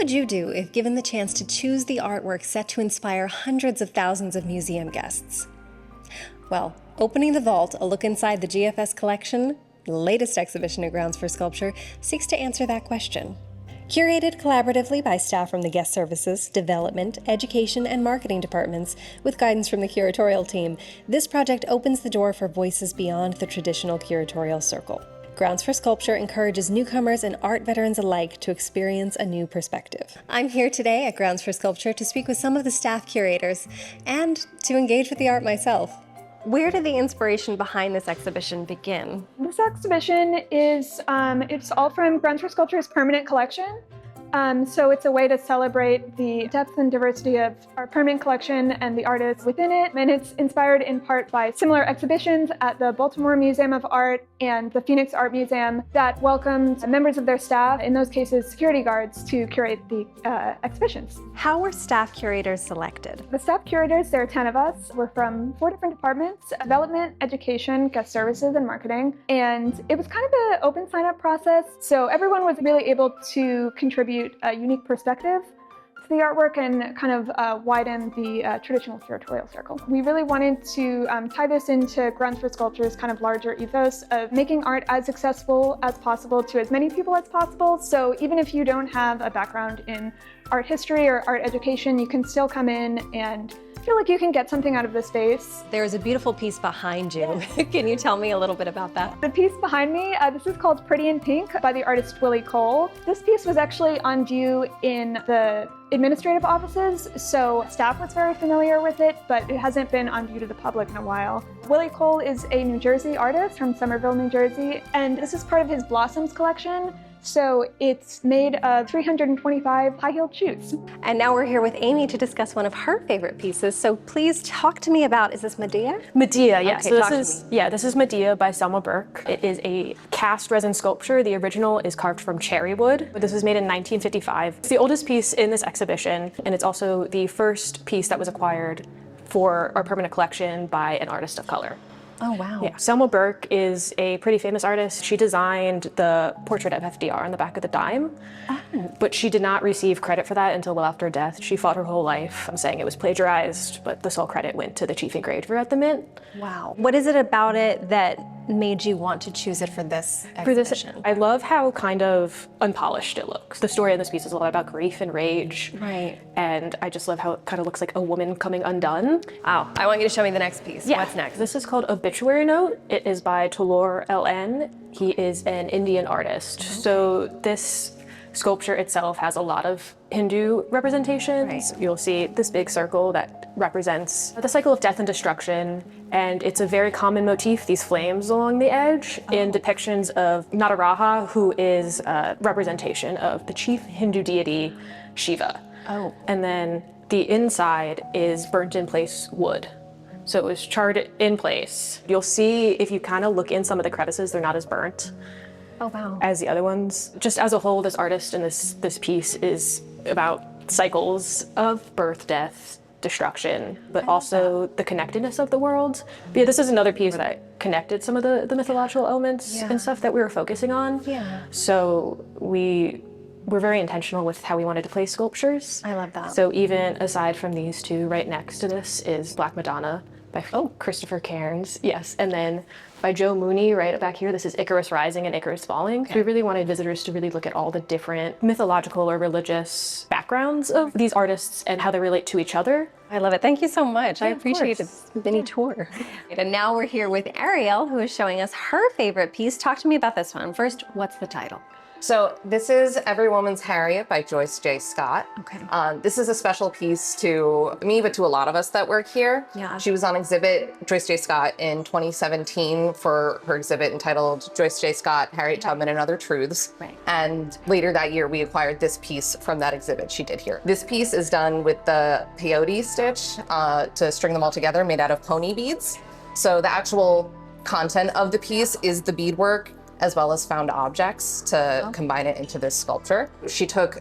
would you do if given the chance to choose the artwork set to inspire hundreds of thousands of museum guests? Well, opening the vault, a look inside the GFS collection, the latest exhibition at Grounds for Sculpture, seeks to answer that question. Curated collaboratively by staff from the Guest Services, Development, Education, and Marketing departments, with guidance from the Curatorial team, this project opens the door for voices beyond the traditional curatorial circle. Grounds for Sculpture encourages newcomers and art veterans alike to experience a new perspective. I'm here today at Grounds for Sculpture to speak with some of the staff curators and to engage with the art myself. Where did the inspiration behind this exhibition begin? This exhibition is, it's all from Grounds for Sculpture's permanent collection. So it's a way to celebrate the depth and diversity of our permanent collection and the artists within it. And it's inspired in part by similar exhibitions at the Baltimore Museum of Art and the Phoenix Art Museum that welcomed members of their staff, in those cases security guards, to curate the exhibitions. How were staff curators selected? The staff curators, there are 10 of us, were from 4 different departments: Development, Education, Guest Services, and Marketing. And it was kind of an open sign-up process, so everyone was really able to contribute a unique perspective to the artwork and kind of widen the traditional curatorial circle. We really wanted to tie this into Grounds for Sculpture's kind of larger ethos of making art as accessible as possible to as many people as possible. So even if you don't have a background in art history or art education, you can still come in and feel like you can get something out of this space. There is a beautiful piece behind you. Can you tell me a little bit about that? The piece behind me, this is called Pretty in Pink by the artist Willie Cole. This piece was actually on view in the administrative offices, so staff was very familiar with it, but it hasn't been on view to the public in a while. Willie Cole is a New Jersey artist from Somerville, New Jersey, and this is part of his Blossoms collection. So it's made of 325 high-heeled shoes. And now we're here with Amy to discuss one of her favorite pieces. So please talk to me about, is this Medea? Medea, yes. Okay, So this is Medea by Selma Burke. It is a cast resin sculpture. The original is carved from cherry wood. This was made in 1955. It's the oldest piece in this exhibition, and it's also the first piece that was acquired for our permanent collection by an artist of color. Oh, wow. Yeah. Selma Burke is a pretty famous artist. She designed the portrait of FDR on the back of the dime, but she did not receive credit for that until well after her death. She fought her whole life saying it was plagiarized, but the sole credit went to the chief engraver at the Mint. Wow. What is it about it that made you want to choose it for this exhibition? I love how kind of unpolished it looks. The story in this piece is a lot about grief and rage. Right. And I just love how it kind of looks like a woman coming undone. Wow. I want you to show me the next piece. Yeah. What's next? This is called Obituary Note. It is by Tulor L.N. He is an Indian artist. Okay. So this sculpture itself has a lot of Hindu representations. Right. You'll see this big circle that represents the cycle of death and destruction, and it's a very common motif, these flames along the edge, in depictions of Nataraja, who is a representation of the chief Hindu deity, Shiva. Oh. And then the inside is burnt in place wood. So it was charred in place. You'll see, if you kind of look in some of the crevices, they're not as burnt. Oh, wow. As the other ones. Just as a whole, this artist and this piece is about cycles of birth, death, destruction, but also the connectedness of the world. But yeah, this is another piece that connected some of the mythological elements and stuff that we were focusing on. Yeah. So we're very intentional with how we wanted to place sculptures. I love that. So even aside from these two, right next to this is Black Madonna by Christopher Cairns. Yes, and then by Joe Mooney, right back here, this is Icarus Rising and Icarus Falling. Okay. So we really wanted visitors to really look at all the different mythological or religious backgrounds of these artists and how they relate to each other. I love it. Thank you so much. Yeah, I appreciate this mini tour. And now we're here with Ariel, who is showing us her favorite piece. Talk to me about this one. First, what's the title? So this is Every Woman's Harriet by Joyce J. Scott. Okay. This is a special piece to me, but to a lot of us that work here. Yeah. She was on exhibit, Joyce J. Scott, in 2017 for her exhibit entitled Joyce J. Scott, Harriet Tubman and Other Truths. Right. And later that year, we acquired this piece from that exhibit she did here. This piece is done with the peyote stitch to string them all together, made out of pony beads. So the actual content of the piece is the beadwork, as well as found objects to combine it into this sculpture. She took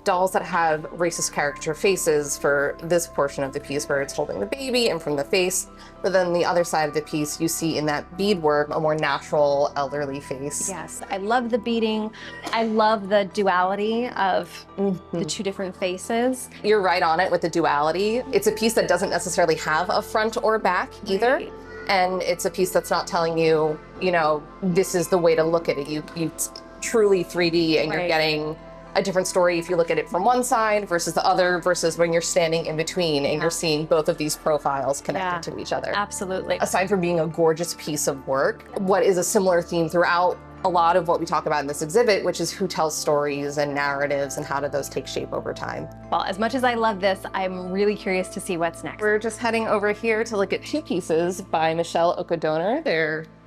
dolls that have racist caricature faces for this portion of the piece where it's holding the baby and from the face. But then the other side of the piece, you see in that beadwork a more natural elderly face. Yes, I love the beading. I love the duality of the two different faces. You're right on it with the duality. It's a piece that doesn't necessarily have a front or back either. Right. And it's a piece that's not telling you, you know, this is the way to look at it. You truly 3D and you're getting a different story if you look at it from one side versus the other, versus when you're standing in between and you're seeing both of these profiles connected to each other. Absolutely. Aside from being a gorgeous piece of work, what is a similar theme throughout a lot of what we talk about in this exhibit, which is who tells stories and narratives and how do those take shape over time. Well, as much as I love this, I'm really curious to see what's next. We're just heading over here to look at two pieces by Michelle Okadonor.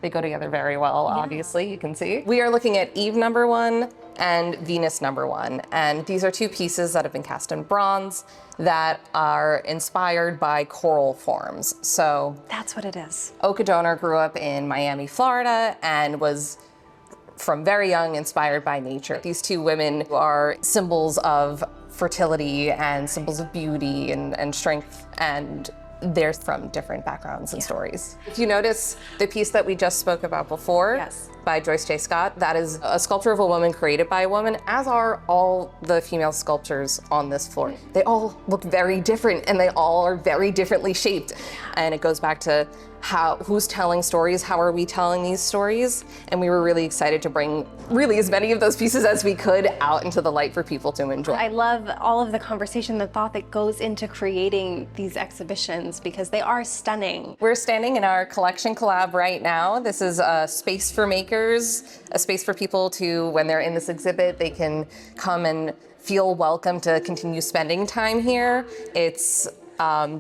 They go together very well, obviously, you can see. We are looking at Eve #1 and Venus #1. And these are two pieces that have been cast in bronze that are inspired by coral forms. So That's what it is. Okadonor grew up in Miami, Florida, and was from very young inspired by nature. These two women are symbols of fertility and symbols of beauty and strength, and they're from different backgrounds and stories. If you notice the piece that we just spoke about before by Joyce J. Scott, that is a sculpture of a woman created by a woman, as are all the female sculptures on this floor. They all look very different and they all are very differently shaped. And it goes back to who's telling stories, how are we telling these stories? And we were really excited to bring really as many of those pieces as we could out into the light for people to enjoy. I love all of the conversation, the thought that goes into creating these exhibitions because they are stunning. We're standing in our collection collab right now. This is a space for makers, a space for people to, when they're in this exhibit, they can come and feel welcome to continue spending time here. It's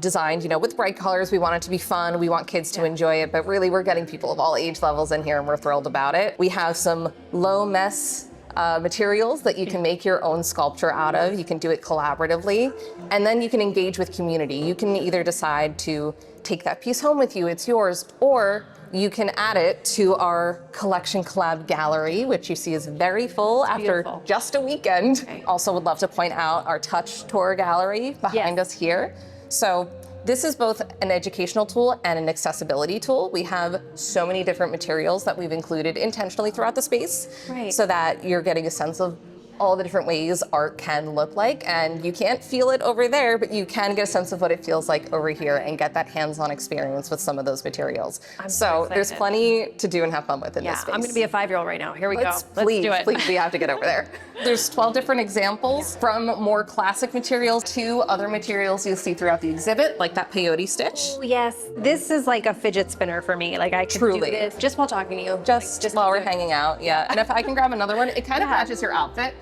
designed, you know, with bright colors. We want it to be fun. We want kids to enjoy it, but really we're getting people of all age levels in here and we're thrilled about it. We have some low mess materials that you can make your own sculpture out of. You can do it collaboratively, and then you can engage with community. You can either decide to take that piece home with you, it's yours, or you can add it to our collection collab gallery, which you see is very full after just a weekend. Also would love to point out our touch tour gallery behind us here. So this is both an educational tool and an accessibility tool. We have so many different materials that we've included intentionally throughout the space so that you're getting a sense of all the different ways art can look like, and you can't feel it over there, but you can get a sense of what it feels like over here and get that hands-on experience with some of those materials. So there's plenty to do and have fun with in this space. I'm gonna be a 5-year-old right now. Here we go. Let's please, do it. Please, we have to get over there. There's 12 different examples from more classic materials to other materials you'll see throughout the exhibit, like that peyote stitch. Oh, yes, this is like a fidget spinner for me. Like I could do this just while talking to you. Just while we're hanging out, And if I can grab another one, it kind of matches your outfit.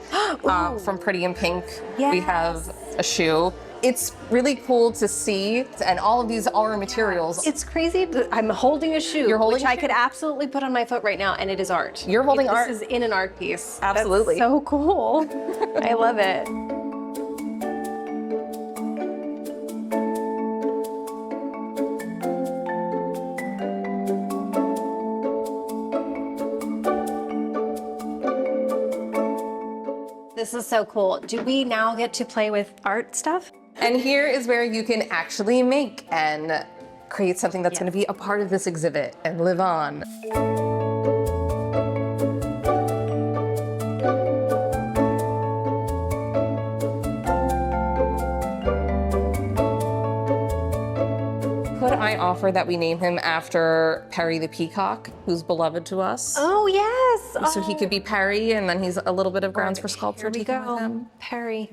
From Pretty in Pink, we have a shoe. It's really cool to see, and all of these are materials. It's crazy. I'm holding a shoe, You're holding which I could absolutely put on my foot right now, and it is art. You're holding art. This is in an art piece. Absolutely. That's so cool. I love it. This is so cool. Do we now get to play with art stuff? And here is where you can actually make and create something that's going to be a part of this exhibit and live on. Could I offer that we name him after Perry the Peacock, who's beloved to us? Oh, yes. So he could be Perry, and then he's a little bit of grounds for sculpture taken with him. Perry.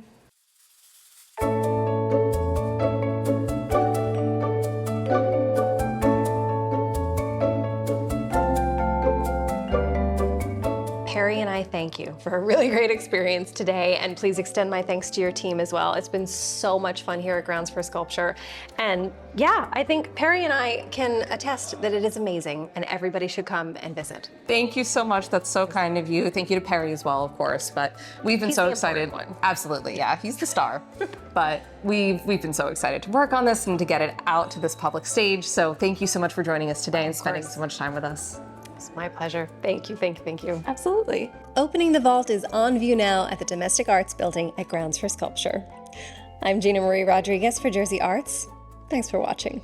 Perry and I thank you for a really great experience today, and please extend my thanks to your team as well. It's been so much fun here at Grounds for Sculpture, and yeah, I think Perry and I can attest that it is amazing, and everybody should come and visit. Thank you so much. That's so kind of you. Thank you to Perry as well, of course. But we've been so excited. Absolutely, yeah, he's the star. But we've been so excited to work on this and to get it out to this public stage. So thank you so much for joining us today and spending so much time with us. It's my pleasure. Thank you, thank you, thank you. Absolutely. Opening the Vault is on view now at the Domestic Arts Building at Grounds for Sculpture. I'm Gina Marie Rodriguez for Jersey Arts. Thanks for watching.